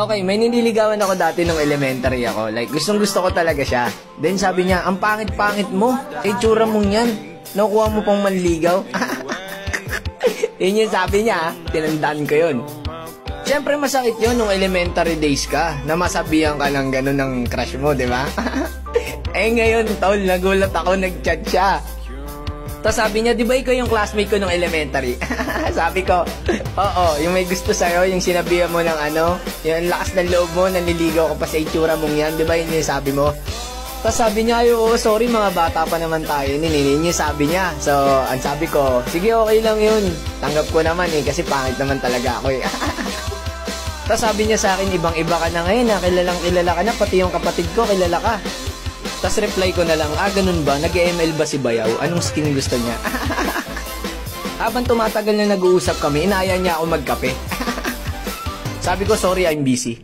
Okay, may nililigawan ako dati nung elementary ako. Like, gustong-gusto ko talaga siya. Then sabi niya, ang pangit-pangit mo. Tsura mong yan. Nakuha mo pang manligaw. Yun yung sabi niya, tinandaan ko yun. Siyempre masakit yun nung elementary days ka, na masabihan ka ng gano'n ng crush mo, di ba? Eh ngayon, tol, nagulat ako, nag-chat siya. Tapos sabi niya, di ba ikaw yung classmate ko nung elementary? Sabi ko, oo, yung may gusto sa'yo, yung sinabihan mo ng ano, yung lakas ng loob mo, nanliligaw ko pa sa itsura mong yan, di ba yun yung sabi mo? Tapos sabi niya, oo, sorry, mga bata pa naman tayo, yun yung sabi niya. So, ang sabi ko, sige, okay lang yun. Tanggap ko naman eh, kasi pangit naman talaga ako eh. Tapos sabi niya sa akin, ibang-iba ka na ngayon, kilalang kilala ka na, pati yung kapatid ko, kilala ka. Tapos reply ko na lang, ganun ba? Nag-ML ba si Bayaw? Anong skin gusto niya? Habang tumatagal na nag-uusap kami, inaaya niya ako magkape. Sabi ko, sorry, I'm busy.